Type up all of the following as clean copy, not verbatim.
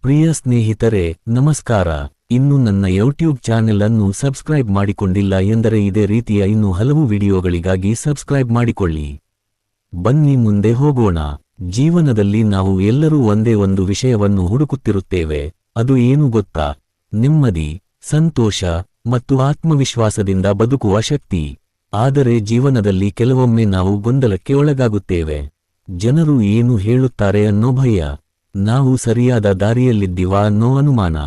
ಪ್ರಿಯ ಸ್ನೇಹಿತರೆ, ನಮಸ್ಕಾರ. ಇನ್ನು ನನ್ನ ಯೂಟ್ಯೂಬ್ ಚಾನೆಲ್ ಅನ್ನು ಸಬ್ಸ್ಕ್ರೈಬ್ ಮಾಡಿಕೊಂಡಿಲ್ಲ ಎಂದರೆ ಇದೇ ರೀತಿಯ ಇನ್ನೂ ಹಲವು ವಿಡಿಯೋಗಳಿಗಾಗಿ ಸಬ್ಸ್ಕ್ರೈಬ್ ಮಾಡಿಕೊಳ್ಳಿ. ಬನ್ನಿ ಮುಂದೆ ಹೋಗೋಣ. ಜೀವನದಲ್ಲಿ ನಾವು ಎಲ್ಲರೂ ಒಂದೇ ಒಂದು ವಿಷಯವನ್ನು ಹುಡುಕುತ್ತಿರುತ್ತೇವೆ. ಅದು ಏನು ಗೊತ್ತಾ? ನೆಮ್ಮದಿ, ಸಂತೋಷ ಮತ್ತು ಆತ್ಮವಿಶ್ವಾಸದಿಂದ ಬದುಕುವ ಶಕ್ತಿ. ಆದರೆ ಜೀವನದಲ್ಲಿ ಕೆಲವೊಮ್ಮೆ ನಾವು ಗೊಂದಲಕ್ಕೆ ಒಳಗಾಗುತ್ತೇವೆ. ಜನರು ಏನು ಹೇಳುತ್ತಾರೆ ಅನ್ನೋ ಭಯ, ನಾವು ಸರಿಯಾದ ದಾರಿಯಲ್ಲಿದ್ದೀವಾ ಅನ್ನೋ ಅನುಮಾನ,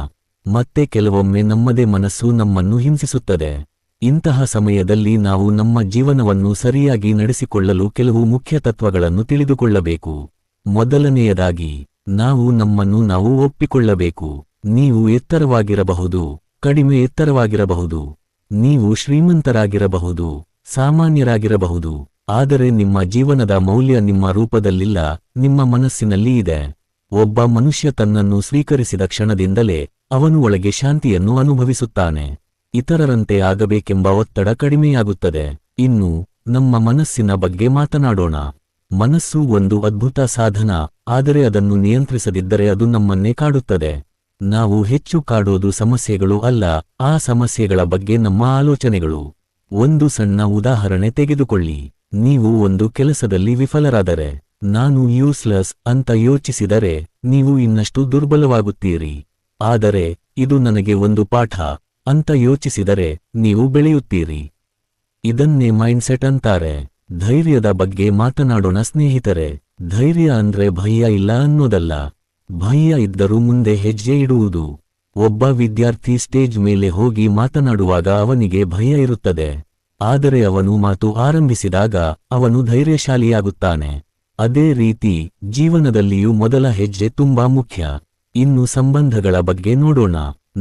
ಮತ್ತೆ ಕೆಲವೊಮ್ಮೆ ನಮ್ಮದೇ ಮನಸ್ಸು ನಮ್ಮನ್ನು ಹಿಂಸಿಸುತ್ತದೆ. ಇಂತಹ ಸಮಯದಲ್ಲಿ ನಾವು ನಮ್ಮ ಜೀವನವನ್ನು ಸರಿಯಾಗಿ ನಡೆಸಿಕೊಳ್ಳಲು ಕೆಲವು ಮುಖ್ಯ ತತ್ವಗಳನ್ನು ತಿಳಿದುಕೊಳ್ಳಬೇಕು. ಮೊದಲನೆಯದಾಗಿ, ನಾವು ನಮ್ಮನ್ನು ನಾವು ಒಪ್ಪಿಕೊಳ್ಳಬೇಕು. ನೀವು ಎತ್ತರವಾಗಿರಬಹುದು, ಕಡಿಮೆ ಎತ್ತರವಾಗಿರಬಹುದು, ನೀವು ಶ್ರೀಮಂತರಾಗಿರಬಹುದು, ಸಾಮಾನ್ಯರಾಗಿರಬಹುದು, ಆದರೆ ನಿಮ್ಮ ಜೀವನದ ಮೌಲ್ಯ ನಿಮ್ಮ ರೂಪದಲ್ಲಿಲ್ಲ, ನಿಮ್ಮ ಮನಸ್ಸಿನಲ್ಲಿ ಇದೆ. ಒಬ್ಬ ಮನುಷ್ಯ ತನ್ನನ್ನು ಸ್ವೀಕರಿಸಿದ ಕ್ಷಣದಿಂದಲೇ ಅವನು ಒಳಗೆ ಶಾಂತಿಯನ್ನು ಅನುಭವಿಸುತ್ತಾನೆ. ಇತರರಂತೆ ಆಗಬೇಕೆಂಬ ಒತ್ತಡ ಕಡಿಮೆಯಾಗುತ್ತದೆ. ಇನ್ನು ನಮ್ಮ ಮನಸ್ಸಿನ ಬಗ್ಗೆ ಮಾತನಾಡೋಣ. ಮನಸ್ಸು ಒಂದು ಅದ್ಭುತ ಸಾಧನ, ಆದರೆ ಅದನ್ನು ನಿಯಂತ್ರಿಸದಿದ್ದರೆ ಅದು ನಮ್ಮನ್ನೇ ಕಾಡುತ್ತದೆ. ನಾವು ಹೆಚ್ಚು ಕಾಡೋದು ಸಮಸ್ಯೆಗಳು ಅಲ್ಲ, ಆ ಸಮಸ್ಯೆಗಳ ಬಗ್ಗೆ ನಮ್ಮ ಆಲೋಚನೆಗಳು. ಒಂದು ಸಣ್ಣ ಉದಾಹರಣೆ ತೆಗೆದುಕೊಳ್ಳಿ. ನೀವು ಒಂದು ಕೆಲಸದಲ್ಲಿ ವಿಫಲರಾದರೆ, ನಾನು ಯೂಸ್ಲೆಸ್ ಅಂತ ಯೋಚಿಸಿದರೆ ನೀವು ಇನ್ನಷ್ಟು ದುರ್ಬಲವಾಗುತ್ತೀರಿ. ಆದರೆ ಇದು ನನಗೆ ಒಂದು ಪಾಠ ಅಂತ ಯೋಚಿಸಿದರೆ ನೀವು ಬೆಳೆಯುತ್ತೀರಿ. ಇದನ್ನೇ ಮೈಂಡ್ಸೆಟ್ ಅಂತಾರೆ. ಧೈರ್ಯದ ಬಗ್ಗೆ ಮಾತನಾಡೋಣ ಸ್ನೇಹಿತರೆ. ಧೈರ್ಯ ಅಂದ್ರೆ ಭಯ ಇಲ್ಲ ಅನ್ನೋದಲ್ಲ, ಭಯ ಇದ್ದರೂ ಮುಂದೆ ಹೆಜ್ಜೆ ಇಡುವುದು. ಒಬ್ಬ ವಿದ್ಯಾರ್ಥಿ ಸ್ಟೇಜ್ ಮೇಲೆ ಹೋಗಿ ಮಾತನಾಡುವಾಗ ಅವನಿಗೆ ಭಯ ಇರುತ್ತದೆ, ಆದರೆ ಅವನು ಮಾತು ಆರಂಭಿಸಿದಾಗ ಅವನು ಧೈರ್ಯಶಾಲಿಯಾಗುತ್ತಾನೆ. ಅದೇ ರೀತಿ ಜೀವನದಲ್ಲಿಯೂ ಮೊದಲ ಹೆಜ್ಜೆ ತುಂಬಾ ಮುಖ್ಯ. ಇನ್ನು ಸಂಬಂಧಗಳ ಬಗ್ಗೆ ನೋಡೋಣ.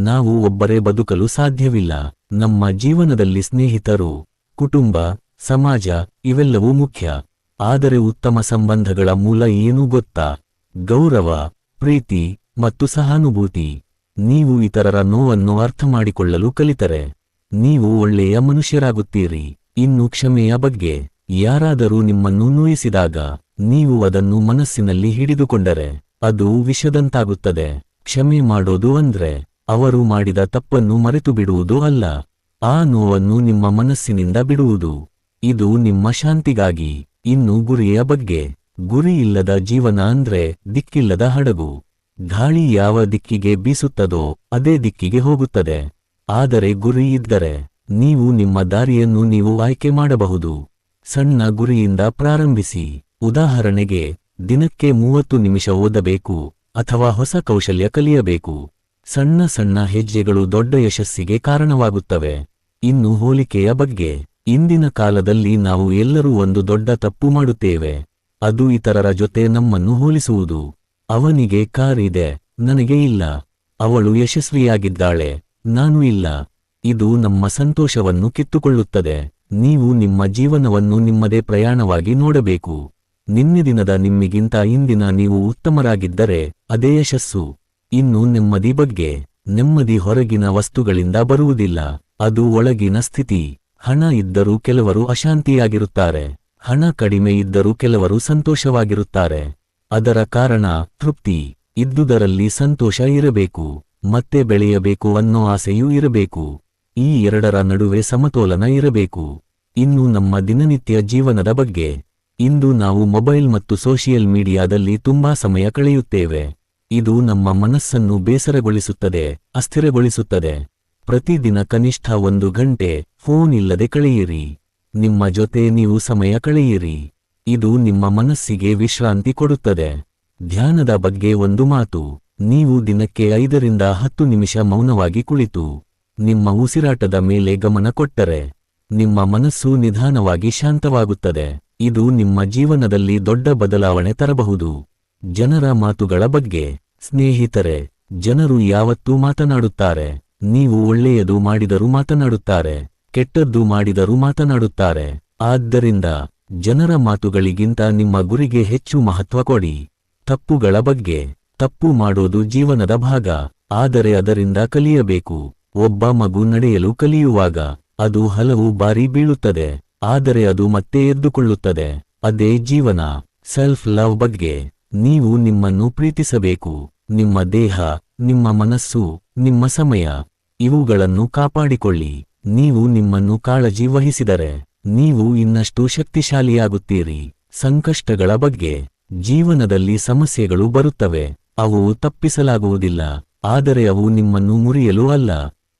ನಾವು ಒಬ್ಬರೇ ಬದುಕಲು ಸಾಧ್ಯವಿಲ್ಲ. ನಮ್ಮ ಜೀವನದಲ್ಲಿ ಸ್ನೇಹಿತರು, ಕುಟುಂಬ, ಸಮಾಜ ಇವೆಲ್ಲವೂ ಮುಖ್ಯ. ಆದರೆ ಉತ್ತಮ ಸಂಬಂಧಗಳ ಮೂಲ ಏನು ಗೊತ್ತಾ? ಗೌರವ, ಪ್ರೀತಿ ಮತ್ತು ಸಹಾನುಭೂತಿ. ನೀವು ಇತರರ ನೋವನ್ನು ಅರ್ಥಮಾಡಿಕೊಳ್ಳಲು ಕಲಿತರೆ ನೀವು ಒಳ್ಳೆಯ ಮನುಷ್ಯರಾಗುತ್ತೀರಿ. ಇನ್ನು ಕ್ಷಮೆಯ ಬಗ್ಗೆ, ಯಾರಾದರೂ ನಿಮ್ಮನ್ನು ನೋಯಿಸಿದಾಗ ನೀವು ಅದನ್ನು ಮನಸ್ಸಿನಲ್ಲಿ ಹಿಡಿದುಕೊಂಡರೆ ಅದು ವಿಷದಂತಾಗುತ್ತದೆ. ಕ್ಷಮೆ ಮಾಡೋದು ಅಂದ್ರೆ ಅವರು ಮಾಡಿದ ತಪ್ಪನ್ನು ಮರೆತು ಬಿಡುವುದು ಅಲ್ಲ, ಆ ನೋವನ್ನು ನಿಮ್ಮ ಮನಸ್ಸಿನಿಂದ ಬಿಡುವುದು. ಇದು ನಿಮ್ಮ ಶಾಂತಿಗಾಗಿ. ಇನ್ನು ಗುರಿಯ ಬಗ್ಗೆ, ಗುರಿ ಇಲ್ಲದ ಜೀವನ ಅಂದ್ರೆ ದಿಕ್ಕಿಲ್ಲದ ಹಡಗು. ಗಾಳಿ ಯಾವ ದಿಕ್ಕಿಗೆ ಬೀಸುತ್ತದೋ ಅದೇ ದಿಕ್ಕಿಗೆ ಹೋಗುತ್ತದೆ. ಆದರೆ ಗುರಿ ಇದ್ದರೆ ನೀವು ನಿಮ್ಮ ದಾರಿಯನ್ನು ನೀವು ಆಯ್ಕೆ ಮಾಡಬಹುದು. ಸಣ್ಣ ಗುರಿಯಿಂದ ಪ್ರಾರಂಭಿಸಿ. ಉದಾಹರಣೆಗೆ, ದಿನಕ್ಕೆ 30 ನಿಮಿಷ ಓದಬೇಕು ಅಥವಾ ಹೊಸ ಕೌಶಲ್ಯ ಕಲಿಯಬೇಕು. ಸಣ್ಣ ಸಣ್ಣ ಹೆಜ್ಜೆಗಳು ದೊಡ್ಡ ಯಶಸ್ಸಿಗೆ ಕಾರಣವಾಗುತ್ತವೆ. ಇನ್ನು ಹೋಲಿಕೆಯ ಬಗ್ಗೆ, ಇಂದಿನ ಕಾಲದಲ್ಲಿ ನಾವು ಎಲ್ಲರೂ ಒಂದು ದೊಡ್ಡ ತಪ್ಪು ಮಾಡುತ್ತೇವೆ. ಅದು ಇತರರ ಜೊತೆ ನಮ್ಮನ್ನು ಹೋಲಿಸುವುದು. ಅವನಿಗೆ ಕಾರ್ ಇದೆ, ನನಗೆ ಇಲ್ಲ. ಅವಳು ಯಶಸ್ವಿಯಾಗಿದ್ದಾಳೆ, ನಾನು ಇಲ್ಲ. ಇದು ನಮ್ಮ ಸಂತೋಷವನ್ನು ಕಿತ್ತುಕೊಳ್ಳುತ್ತದೆ. ನೀವು ನಿಮ್ಮ ಜೀವನವನ್ನು ನಿಮ್ಮದೇ ಪ್ರಯಾಣವಾಗಿ ನೋಡಬೇಕು. ನಿನ್ನೆ ದಿನದ ನಿಮ್ಮಿಗಿಂತ ಇಂದಿನ ನೀವು ಉತ್ತಮರಾಗಿದ್ದರೆ ಅದೇ ಯಶಸ್ಸು. ಇನ್ನು ನೆಮ್ಮದಿ ಬಗ್ಗೆ, ನೆಮ್ಮದಿ ಹೊರಗಿನ ವಸ್ತುಗಳಿಂದ ಬರುವುದಿಲ್ಲ, ಅದು ಒಳಗಿನ ಸ್ಥಿತಿ. ಹಣ ಇದ್ದರೂ ಕೆಲವರು ಅಶಾಂತಿಯಾಗಿರುತ್ತಾರೆ, ಹಣ ಕಡಿಮೆ ಇದ್ದರೂ ಕೆಲವರು ಸಂತೋಷವಾಗಿರುತ್ತಾರೆ. ಅದರ ಕಾರಣ ತೃಪ್ತಿ. ಇದ್ದುದರಲ್ಲಿ ಸಂತೋಷ ಇರಬೇಕು, ಮತ್ತೆ ಬೆಳೆಯಬೇಕು ಅನ್ನೋ ಆಸೆಯೂ ಇರಬೇಕು. ಈ ಎರಡರ ನಡುವೆ ಸಮತೋಲನ ಇರಬೇಕು. ಇನ್ನು ನಮ್ಮ ದಿನನಿತ್ಯ ಜೀವನದ ಬಗ್ಗೆ, ಇಂದು ನಾವು ಮೊಬೈಲ್ ಮತ್ತು ಸೋಷಿಯಲ್ ಮೀಡಿಯಾದಲ್ಲಿ ತುಂಬಾ ಸಮಯ ಕಳೆಯುತ್ತೇವೆ. ಇದು ನಮ್ಮ ಮನಸ್ಸನ್ನು ಬೇಸರಗೊಳಿಸುತ್ತದೆ, ಅಸ್ಥಿರಗೊಳಿಸುತ್ತದೆ. ಪ್ರತಿದಿನ ಕನಿಷ್ಠ 1 ಗಂಟೆ ಫೋನ್ ಇಲ್ಲದೆ ಕಳೆಯಿರಿ. ನಿಮ್ಮ ಜೊತೆ ನೀವು ಸಮಯ ಕಳೆಯಿರಿ. ಇದು ನಿಮ್ಮ ಮನಸ್ಸಿಗೆ ವಿಶ್ರಾಂತಿ ಕೊಡುತ್ತದೆ. ಧ್ಯಾನದ ಬಗ್ಗೆ ಒಂದು ಮಾತು. ನೀವು ದಿನಕ್ಕೆ 5 ರಿಂದ 10 ನಿಮಿಷ ಮೌನವಾಗಿ ಕುಳಿತು ನಿಮ್ಮ ಉಸಿರಾಟದ ಮೇಲೆ ಗಮನ ಕೊಟ್ಟರೆ ನಿಮ್ಮ ಮನಸ್ಸು ನಿಧಾನವಾಗಿ ಶಾಂತವಾಗುತ್ತದೆ. ಇದು ನಿಮ್ಮ ಜೀವನದಲ್ಲಿ ದೊಡ್ಡ ಬದಲಾವಣೆ ತರಬಹುದು. ಜನರ ಮಾತುಗಳ ಬಗ್ಗೆ, ಸ್ನೇಹಿತರೆ, ಜನರು ಯಾವತ್ತೂ ಮಾತನಾಡುತ್ತಾರೆ. ನೀವು ಒಳ್ಳೆಯದು ಮಾಡಿದರೂ ಮಾತನಾಡುತ್ತಾರೆ, ಕೆಟ್ಟದ್ದು ಮಾಡಿದರೂ ಮಾತನಾಡುತ್ತಾರೆ. ಆದ್ದರಿಂದ ಜನರ ಮಾತುಗಳಿಗಿಂತ ನಿಮ್ಮ ಗುರಿಗೆ ಹೆಚ್ಚು ಮಹತ್ವ ಕೊಡಿ. ತಪ್ಪುಗಳ ಬಗ್ಗೆ, ತಪ್ಪು ಮಾಡೋದು ಜೀವನದ ಭಾಗ, ಆದರೆ ಅದರಿಂದ ಕಲಿಯಬೇಕು. ಒಬ್ಬ ಮಗು ನಡೆಯಲು ಕಲಿಯುವಾಗ ಅದು ಹಲವು ಬಾರಿ ಬೀಳುತ್ತದೆ, ಆದರೆ ಅದು ಮತ್ತೆ ಎದ್ದುಕೊಳ್ಳುತ್ತದೆ. ಅದೇ ಜೀವನ. ಸೆಲ್ಫ್ ಲವ್ ಬಗ್ಗೆ, ನೀವು ನಿಮ್ಮನ್ನು ಪ್ರೀತಿಸಬೇಕು. ನಿಮ್ಮ ದೇಹ, ನಿಮ್ಮ ಮನಸ್ಸು, ನಿಮ್ಮ ಸಮಯ ಇವುಗಳನ್ನು ಕಾಪಾಡಿಕೊಳ್ಳಿ. ನೀವು ನಿಮ್ಮನ್ನು ಕಾಳಜಿ ವಹಿಸಿದರೆ ನೀವು ಇನ್ನಷ್ಟು ಶಕ್ತಿಶಾಲಿಯಾಗುತ್ತೀರಿ. ಸಂಕಷ್ಟಗಳ ಬಗ್ಗೆ. ಜೀವನದಲ್ಲಿ ಸಮಸ್ಯೆಗಳು ಬರುತ್ತವೆ. ಅವು ತಪ್ಪಿಸಲಾಗುವುದಿಲ್ಲ, ಆದರೆ ಅವು ನಿಮ್ಮನ್ನು ಮುರಿಯಲು ಅಲ್ಲ,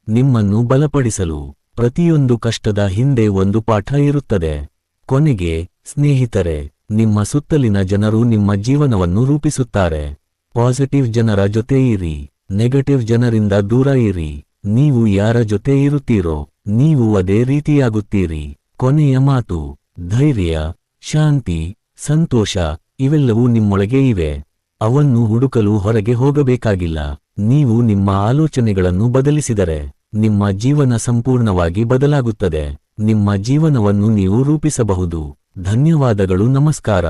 ನಿಮ್ಮನ್ನು ಬಲಪಡಿಸಲು. ಪ್ರತಿಯೊಂದು ಕಷ್ಟದ ಹಿಂದೆ ಒಂದು ಪಾಠ ಇರುತ್ತದೆ. ಕೊನೆಗೆ, ಸ್ನೇಹಿತರೆ, ನಿಮ್ಮ ಸುತ್ತಲಿನ ಜನರು ನಿಮ್ಮ ಜೀವನವನ್ನು ರೂಪಿಸುತ್ತಾರೆ. ಪಾಸಿಟಿವ್ ಜನರ ಜೊತೆ ಇರಿ, ನೆಗೆಟಿವ್ ಜನರಿಂದ ದೂರ ಇರಿ. ನೀವು ಯಾರ ಜೊತೆ ಇರುತ್ತೀರೋ ನೀವು ಅದೇ ರೀತಿಯಾಗುತ್ತೀರಿ. ಕೊನೆಯ ಮಾತು, ಧೈರ್ಯ, ಶಾಂತಿ, ಸಂತೋಷ ಇವೆಲ್ಲವೂ ನಿಮ್ಮೊಳಗೆ ಇವೆ. ಅವನ್ನು ಹುಡುಕಲು ಹೊರಗೆ ಹೋಗಬೇಕಾಗಿಲ್ಲ. ನೀವು ನಿಮ್ಮ ಆಲೋಚನೆಗಳನ್ನು ಬದಲಿಸಿದರೆ ನಿಮ್ಮ ಜೀವನ ಸಂಪೂರ್ಣವಾಗಿ ಬದಲಾಗುತ್ತದೆ. ನಿಮ್ಮ ಜೀವನವನ್ನು ನೀವು ರೂಪಿಸಬಹುದು. ಧನ್ಯವಾದಗಳು. ನಮಸ್ಕಾರ.